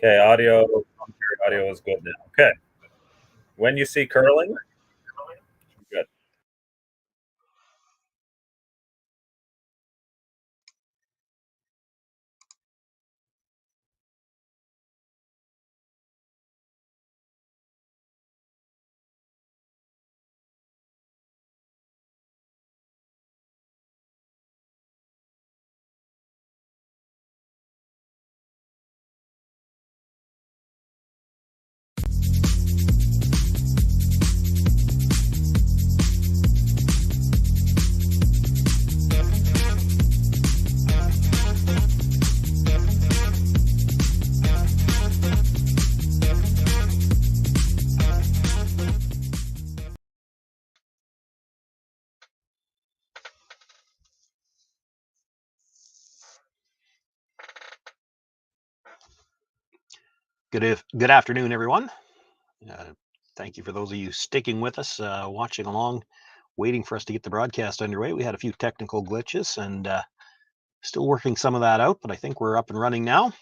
Okay, audio is good now. Okay. When you see curling, good. Good afternoon, everyone. Thank you for those of you sticking with us, watching along, waiting for us to get the broadcast underway. We had a few technical glitches and still working some of that out, but I think we're up and running now.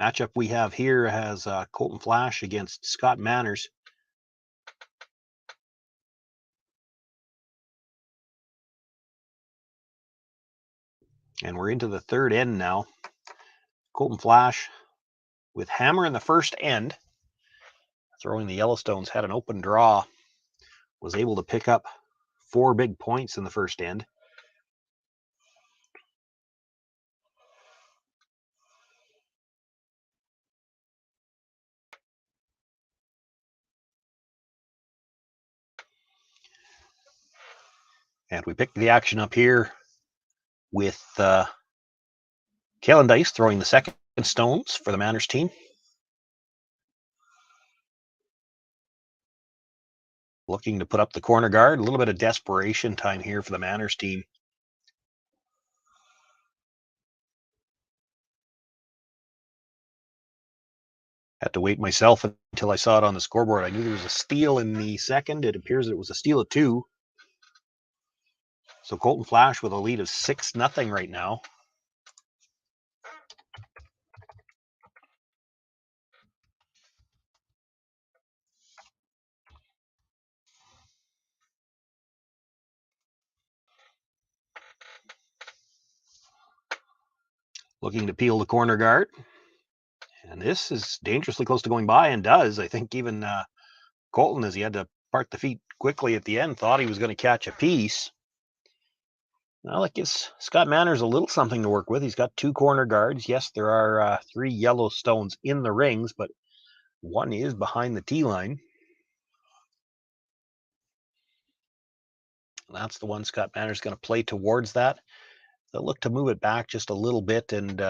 Matchup we have here has Colton Flasch against Scott Manners. And we're into the third end now. Colton Flasch with hammer in the first end, throwing the Yellowstones, had an open draw, was able to pick up 4 big points in the first end. And we picked the action up here with Kalen Dice throwing the second stones for the Manners team. Looking to put up the corner guard. A little bit of desperation time here for the Manners team. Had to wait myself until I saw it on the scoreboard. I knew there was a steal in the second. It appears it was a steal of 2. So Colton Flasch with a lead of 6-0 right now. Looking to peel the corner guard. And this is dangerously close to going by, and does. I think even Colton, as he had to part the feet quickly at the end, thought he was going to catch a piece. Well, that gives Scott Manners a little something to work with. He's got 2 corner guards. Yes, there are 3 Yellowstones in the rings, but one is behind the tee line. That's the one Scott Manners is going to play towards that. They'll look to move it back just a little bit and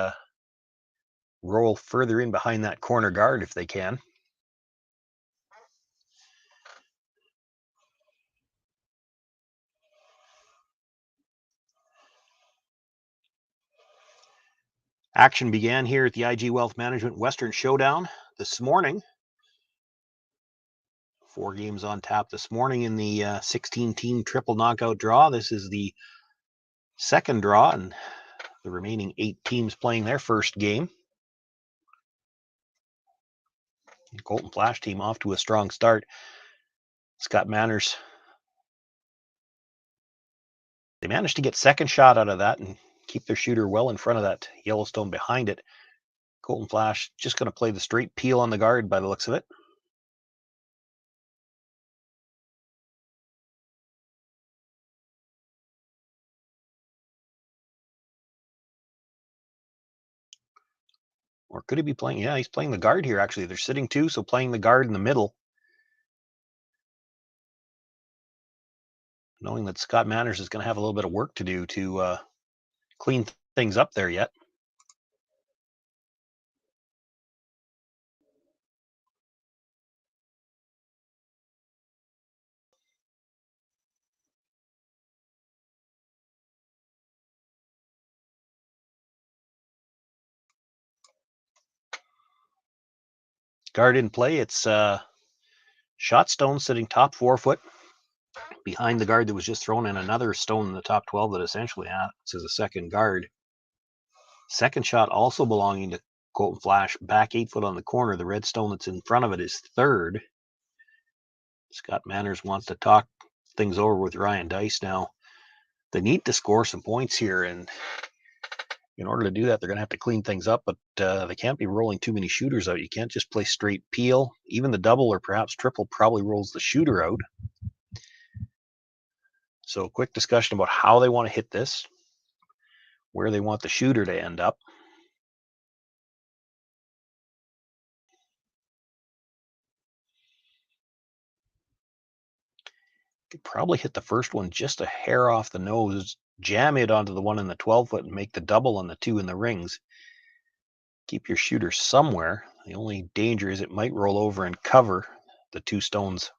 roll further in behind that corner guard if they can. Action began here at the IG Wealth Management Western Showdown this morning. 4 games on tap this morning in the 16-team triple knockout draw. This is the second draw, and the remaining 8 teams playing their first game. The Colton Flasch team off to a strong start. Scott Manners, they managed to get second shot out of that and keep their shooter well in front of that Yellowstone behind it. Colton Flasch just going to play the straight peel on the guard by the looks of it. Or could he be playing? Yeah, he's playing the guard here, actually. They're sitting 2, so playing the guard in the middle. Knowing that Scott Manners is going to have a little bit of work to do to clean things up there yet. Guard in play. It's shot stone sitting top 4 foot behind the guard that was just thrown, in another stone in the top 12 that essentially acts as a second guard. Second shot also belonging to Colton Flasch, back 8 foot on the corner. The red stone that's in front of it is third. Scott Manners wants to talk things over with Ryan Dice now. They need to score some points here, and in order to do that, they're going to have to clean things up, but they can't be rolling too many shooters out. You can't just play straight peel. Even the double or perhaps triple probably rolls the shooter out. So a quick discussion about how they want to hit this, where they want the shooter to end up. Could probably hit the first one just a hair off the nose, jam it onto the one in the 12 foot and make the double on the two in the rings. Keep your shooter somewhere. The only danger is it might roll over and cover the two stones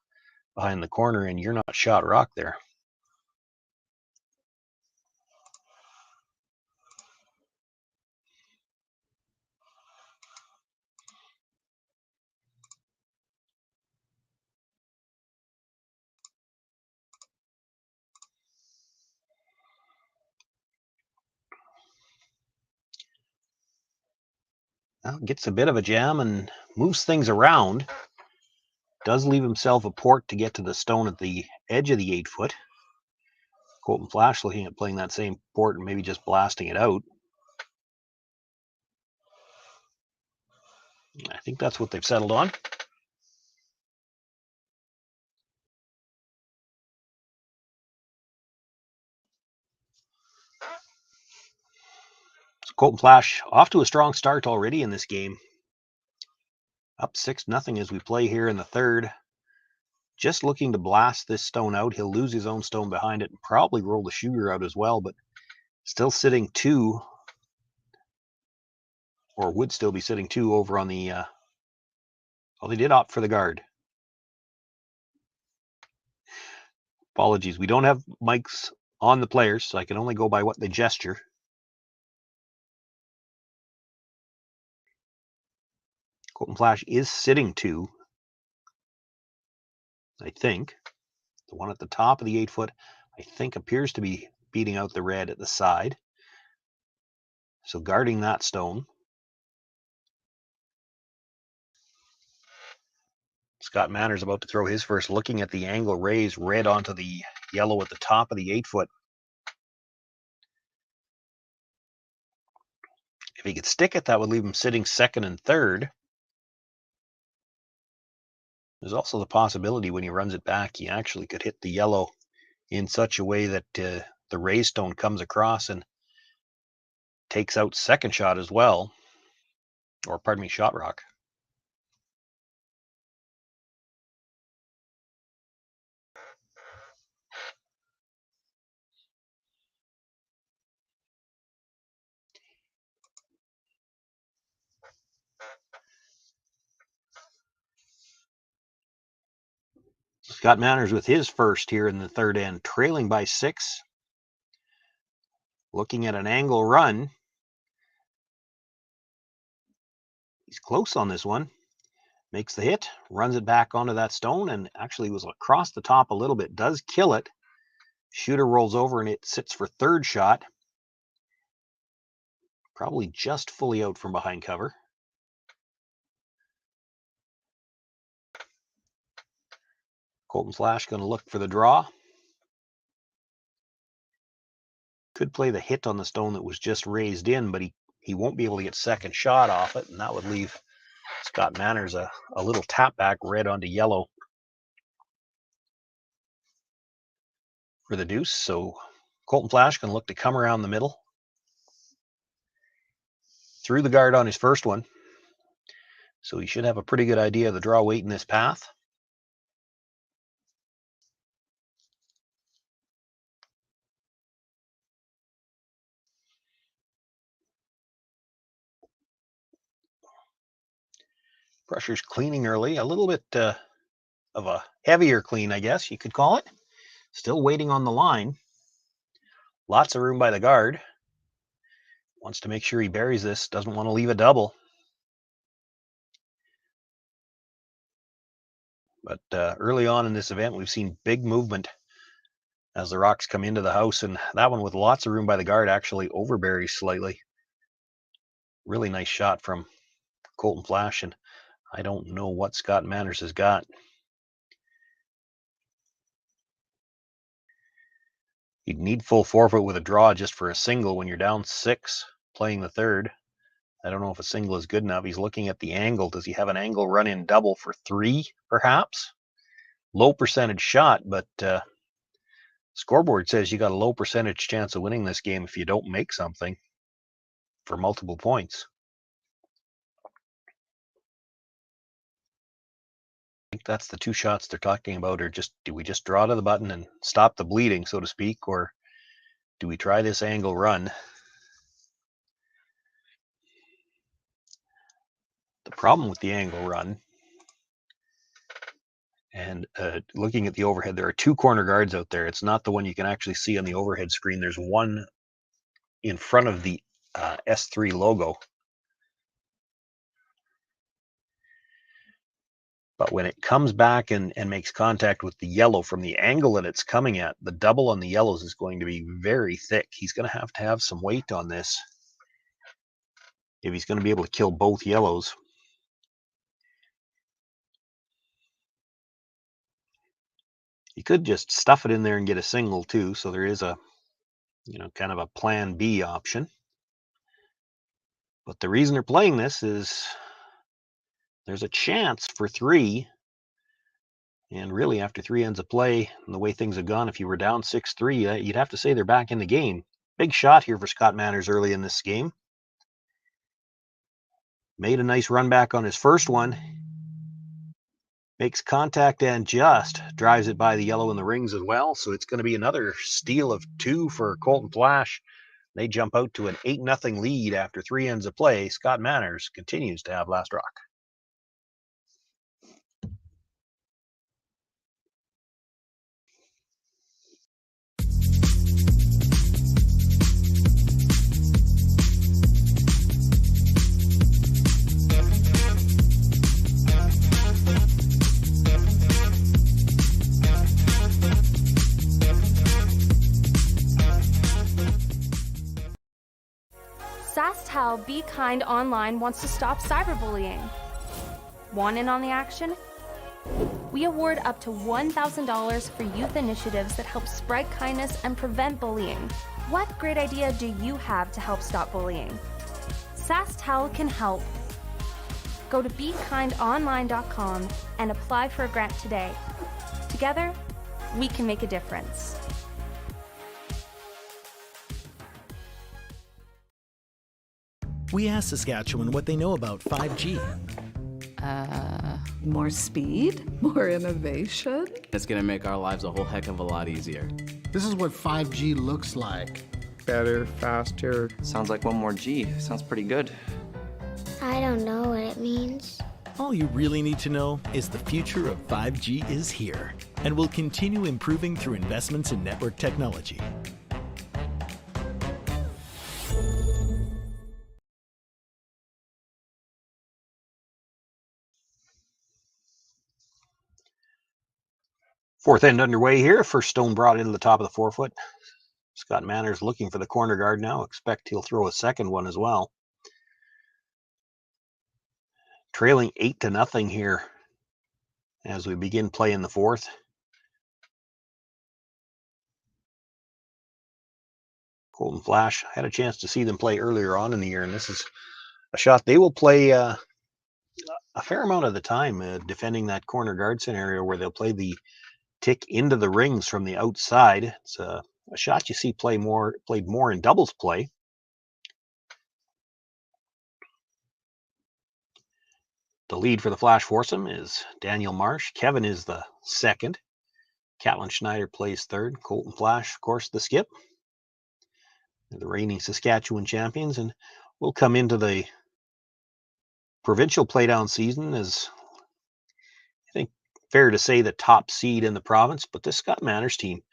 behind the corner, and you're not shot rock there. Well, gets a bit of a jam and moves things around. Does leave himself a port to get to the stone at the edge of the 8 foot. Colton Flasch looking at playing that same port and maybe just blasting it out. I think that's what they've settled on. So Colton Flasch off to a strong start already in this game. Up 6-0 as we play here in the third. Just looking to blast this stone out. He'll lose his own stone behind it and probably roll the shooter out as well, but still sitting 2, or would still be sitting 2 over on the, well, they did opt for the guard. Apologies. We don't have mics on the players, so I can only go by what they gesture. Colton Flasch is sitting 2, I think. The one at the top of the 8 foot, I think, appears to be beating out the red at the side. So guarding that stone. Scott Manners about to throw his first, looking at the angle raise, red onto the yellow at the top of the 8 foot. If he could stick it, that would leave him sitting second and third. There's also the possibility when he runs it back, he actually could hit the yellow in such a way that the raised stone comes across and takes out second shot as well. Or pardon me, shot rock. Scott Manners with his first here in the third end, trailing by 6. Looking at an angle run. He's close on this one. Makes the hit, runs it back onto that stone, and actually was across the top a little bit. Does kill it. Shooter rolls over and it sits for third shot. Probably just fully out from behind cover. Colton Flasch going to look for the draw. Could play the hit on the stone that was just raised in, but he won't be able to get second shot off it, and that would leave Scott Manners a little tap back red onto yellow for the deuce. So Colton Flasch going to look to come around the middle. Threw the guard on his first one. So he should have a pretty good idea of the draw weight in this path. Pressure's cleaning early, a little bit of a heavier clean, I guess you could call it. Still waiting on the line. Lots of room by the guard. Wants to make sure he buries this, doesn't want to leave a double. But early on in this event, we've seen big movement as the rocks come into the house, and that one with lots of room by the guard actually overburies slightly. Really nice shot from Colton Flasch, and I don't know what Scott Manners has got. You'd need full forfeit with a draw just for a single when you're down 6 playing the third. I don't know if a single is good enough. He's looking at the angle. Does he have an angle run in double for 3, perhaps? Low percentage shot, but Scoreboard says you got a low percentage chance of winning this game if you don't make something for multiple points. I think that's the 2 shots they're talking about, or just do we just draw to the button and stop the bleeding, so to speak, or do we try this angle run? The problem with the angle run, and looking at the overhead, there are 2 corner guards out there. It's not the one you can actually see on the overhead screen. There's one in front of the S3 logo. But when it comes back and makes contact with the yellow from the angle that it's coming at, the double on the yellows is going to be very thick. He's going to have some weight on this if he's going to be able to kill both yellows. You could just stuff it in there and get a single too. So there is a, kind of a plan B option. But the reason they're playing this is there's a chance for 3. And really, after 3 ends of play, and the way things have gone, if you were down 6-3, you'd have to say they're back in the game. Big shot here for Scott Manners early in this game. Made a nice run back on his first one. Makes contact and just drives it by the yellow in the rings as well. So it's going to be another steal of 2 for Colton Flasch. They jump out to an 8-0 lead after 3 ends of play. Scott Manners continues to have last rock. SaskTel Be Kind Online wants to stop cyberbullying. Want in on the action? We award up to $1,000 for youth initiatives that help spread kindness and prevent bullying. What great idea do you have to help stop bullying? SaskTel can help. Go to BeKindOnline.com and apply for a grant today. Together, we can make a difference. We asked Saskatchewan what they know about 5G. More speed, more innovation. It's gonna make our lives a whole heck of a lot easier. This is what 5G looks like. Better, faster. Sounds like one more G. Sounds pretty good. I don't know what it means. All you really need to know is the future of 5G is here and will continue improving through investments in network technology. Fourth end underway here. First stone brought into the top of the 4-foot. Scott Manners looking for the corner guard now. Expect he'll throw a second one as well. Trailing 8-0 here as we begin play in the 4th. Colton Flasch, I had a chance to see them play earlier on in the year, and this is a shot they will play a fair amount of the time defending that corner guard scenario where they'll play the tick into the rings from the outside. It's a shot you see played more in doubles play. The lead for the Flash foursome is Daniel Marsh. Kevin is the second. Catlin Schneider plays third. Colton Flasch, of course, the skip. They're the reigning Saskatchewan champions, and we'll come into the provincial playdown season as, I think, fair to say, the top seed in the province. But this Scott Manners team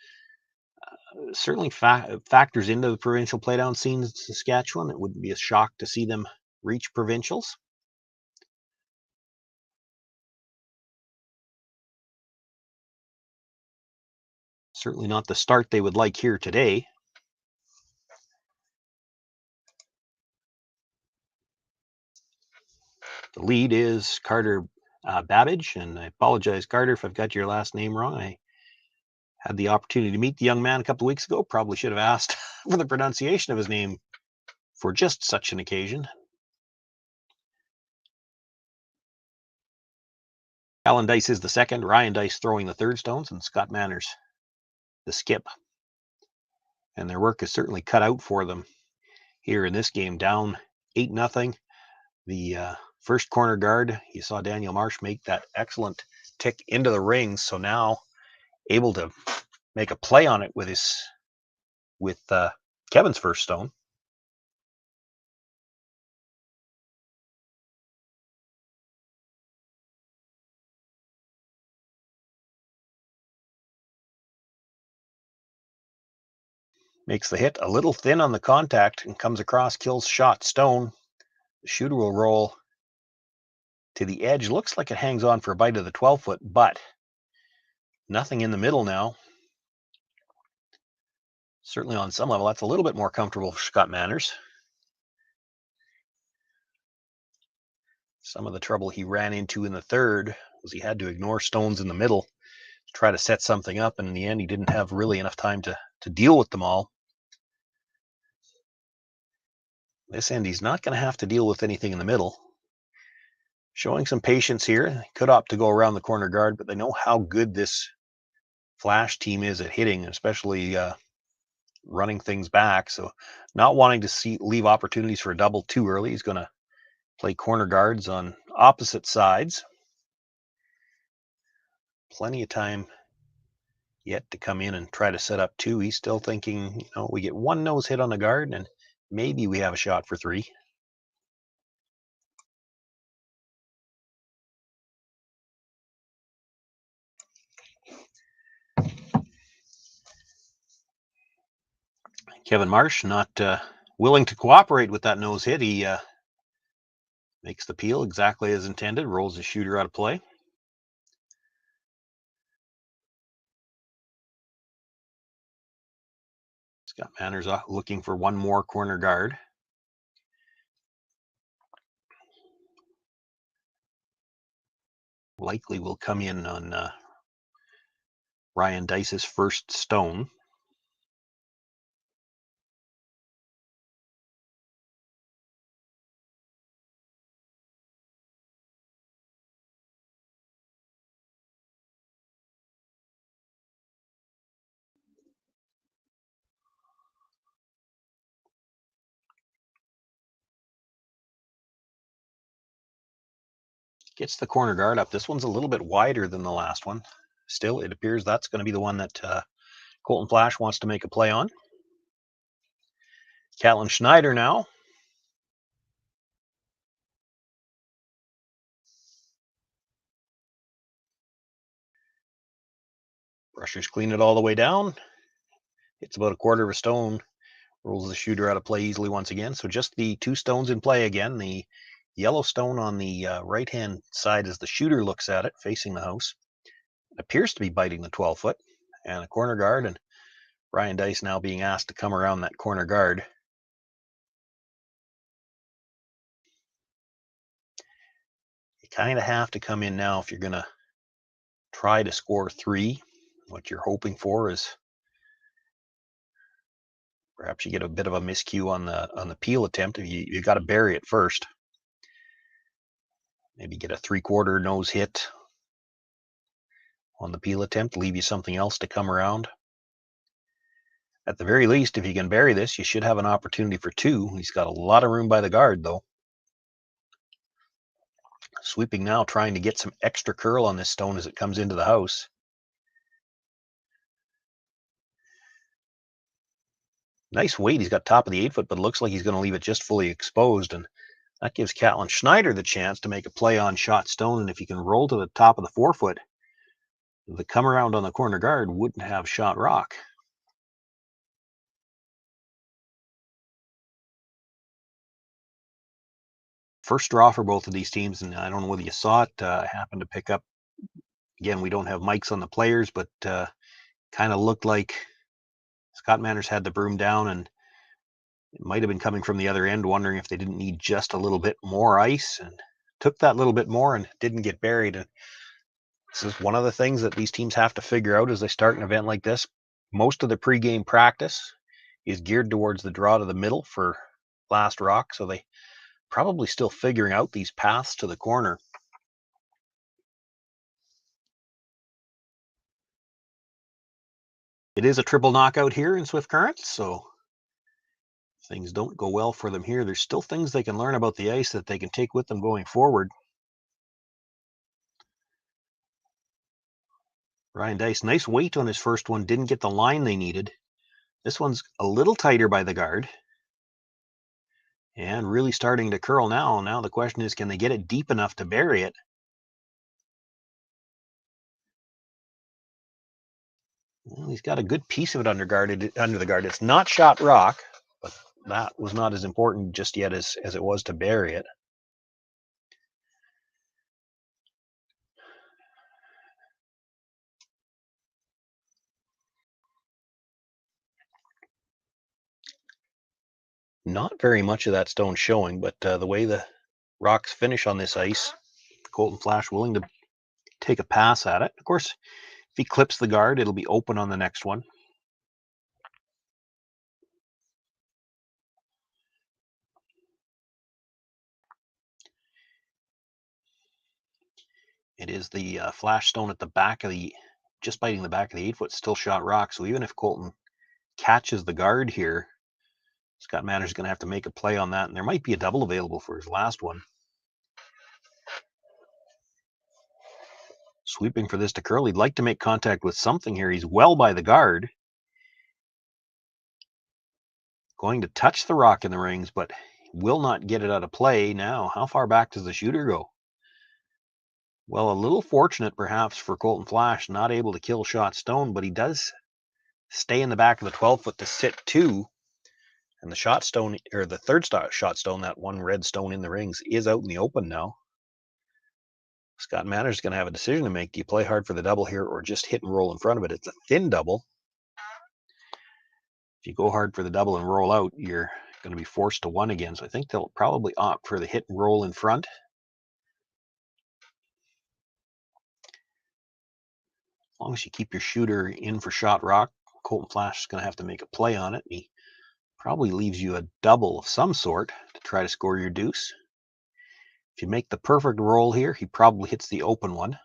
certainly factors into the provincial playdown scene in Saskatchewan. It wouldn't be a shock to see them reach provincials. Certainly not the start they would like here today. The lead is Carter Babbage, and I apologize, Carter, if I've got your last name wrong. I had the opportunity to meet the young man a couple of weeks ago. Probably should have asked for the pronunciation of his name for just such an occasion. Alan Dice is the second, Ryan Dice throwing the third stones, and Scott Manners the skip. And their work is certainly cut out for them here in this game, down 8-0. The first corner guard, you saw Daniel Marsh make that excellent tick into the ring, so now able to make a play on it with Kevin's first stone. Makes the hit a little thin on the contact and comes across, kills shot stone. The shooter will roll to the edge. Looks like it hangs on for a bite of the 12-foot, but nothing in the middle now. Certainly on some level, that's a little bit more comfortable for Scott Manners. Some of the trouble he ran into in the third was he had to ignore stones in the middle to try to set something up, and in the end, he didn't have really enough time to deal with them all. This end, he's not going to have to deal with anything in the middle. Showing some patience here. They could opt to go around the corner guard, but they know how good this Flasch team is at hitting, especially running things back. So not wanting to leave opportunities for a double too early. He's going to play corner guards on opposite sides. Plenty of time yet to come in and try to set up two. He's still thinking, we get one nose hit on the guard and maybe we have a shot for three. Kevin Marsh not willing to cooperate with that nose hit. He makes the peel exactly as intended, rolls the shooter out of play. Scott Manners looking for one more corner guard. Likely will come in on Ryan Dice's first stone. Gets the corner guard up. This one's a little bit wider than the last one. Still, it appears that's going to be the one that Colton Flasch wants to make a play on. Catlin Schneider now. Brushers clean it all the way down. It's about a quarter of a stone. Rolls the shooter out of play easily once again. So just the two stones in play again. The yellow stone on the right-hand side as the shooter looks at it, facing the house. It appears to be biting the 12-foot. And a corner guard, and Ryan Dice now being asked to come around that corner guard. You kind of have to come in now if you're going to try to score three. What you're hoping for is perhaps you get a bit of a miscue on the peel attempt. You got to bury it first. Maybe get a 3/4 nose hit on the peel attempt, leave you something else to come around. At the very least, if you can bury this, you should have an opportunity for two. He's got a lot of room by the guard, though. Sweeping now, trying to get some extra curl on this stone as it comes into the house. Nice weight. He's got top of the 8-foot, but it looks like he's going to leave it just fully exposed. And that gives Catlin Schneider the chance to make a play on shot stone. And if he can roll to the top of the 4-foot, the come around on the corner guard wouldn't have shot rock. First draw for both of these teams, and I don't know whether you saw it. I happened to pick up, again, we don't have mics on the players, but kind of looked like Scott Manners had the broom down, and it might have been coming from the other end, wondering if they didn't need just a little bit more ice. And took that little bit more and didn't get buried. And this is one of the things that these teams have to figure out as they start an event like this. Most of the pregame practice is geared towards the draw to the middle for last rock, so they probably still figuring out these paths to the corner. It is a triple knockout here in Swift Current, so things don't go well for them here. There's still things they can learn about the ice that they can take with them going forward. Ryan Dice, nice weight on his first one, didn't get the line they needed. This one's a little tighter by the guard. And really starting to curl now. Now the question is, can they get it deep enough to bury it? Well, he's got a good piece of it under the guard. It's not shot rock, but that was not as important just yet as it was to bury it. Not very much of that stone showing, but the way the rocks finish on this ice, Colton Flasch willing to take a pass at it. Of course, if he clips the guard, it'll be open on the next one. It is the Flasch stone at the back of just biting the back of the 8-foot, still shot rock. So even if Colton catches the guard here, Scott Manners is going to have to make a play on that, and there might be a double available for his last one. Sweeping for this to curl. He'd like to make contact with something here. He's well by the guard. Going to touch the rock in the rings, but will not get it out of play. Now, how far back does the shooter go? Well, a little fortunate perhaps for Colton Flasch, not able to kill shot stone, but he does stay in the back of the 12-foot to sit 2. And the shot stone, or the third shot stone, that one red stone in the rings, is out in the open now. Scott Manners is going to have a decision to make. Do you play hard for the double here or just hit and roll in front of it? It's a thin double. If you go hard for the double and roll out, you're going to be forced to 1 again. So I think they'll probably opt for the hit and roll in front. As long as you keep your shooter in for shot rock, Colton Flasch is going to have to make a play on it. He probably leaves you a double of some sort to try to score your deuce. If you make the perfect roll here, he probably hits the open one.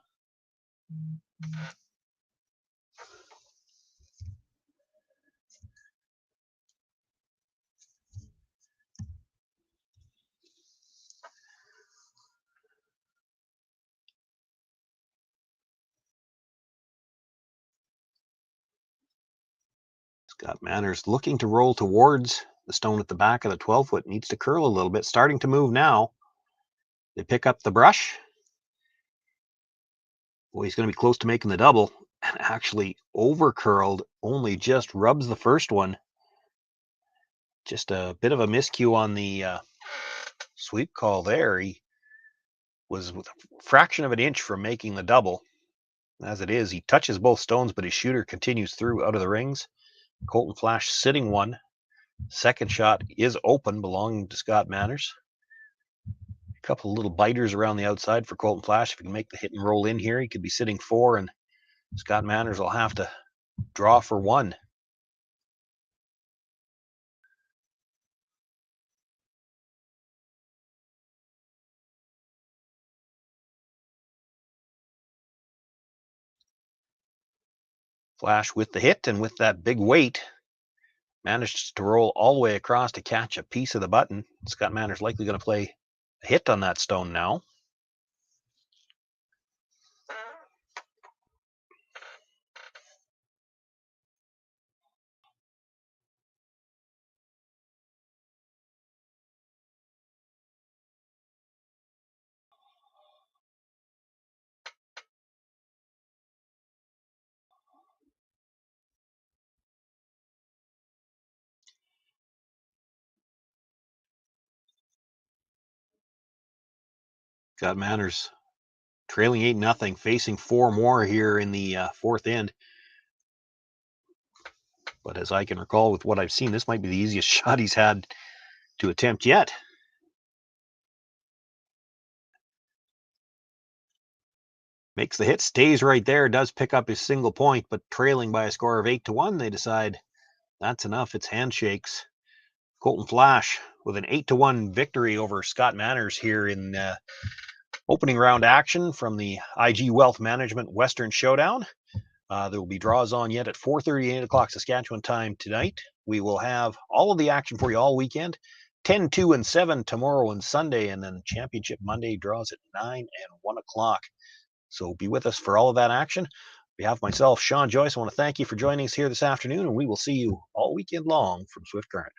Scott Manners looking to roll towards the stone at the back of the 12-foot. Needs to curl a little bit. Starting to move now. They pick up the brush. Boy, he's going to be close to making the double. And actually over curled. Only just rubs the first one. Just a bit of a miscue on the sweep call there. He was with a fraction of an inch from making the double. As it is, he touches both stones, but his shooter continues through out of the rings. Colton Flasch sitting 1. Second shot is open, belonging to Scott Manners. A couple of little biters around the outside for Colton Flasch. If he can make the hit and roll in here, he could be sitting 4, and Scott Manners will have to draw for 1. Flasch with the hit, and with that big weight, managed to roll all the way across to catch a piece of the button. Scott Manners likely going to play a hit on that stone now. Scott Manners trailing 8-0, facing 4 more here in the 4th end. But as I can recall with what I've seen, this might be the easiest shot he's had to attempt yet. Makes the hit, stays right there, does pick up his single point, but trailing by a score of 8-1, they decide that's enough. It's handshakes. Colton Flasch with an 8-1 victory over Scott Manners here in opening round action from the IG Wealth Management Western Showdown. There will be draws on yet at 4:30, 8 o'clock Saskatchewan time tonight. We will have all of the action for you all weekend. 10, 2, and 7 tomorrow and Sunday, and then Championship Monday draws at 9 and 1 o'clock. So be with us for all of that action. On behalf of myself, Sean Joyce, I want to thank you for joining us here this afternoon, and we will see you all weekend long from Swift Current.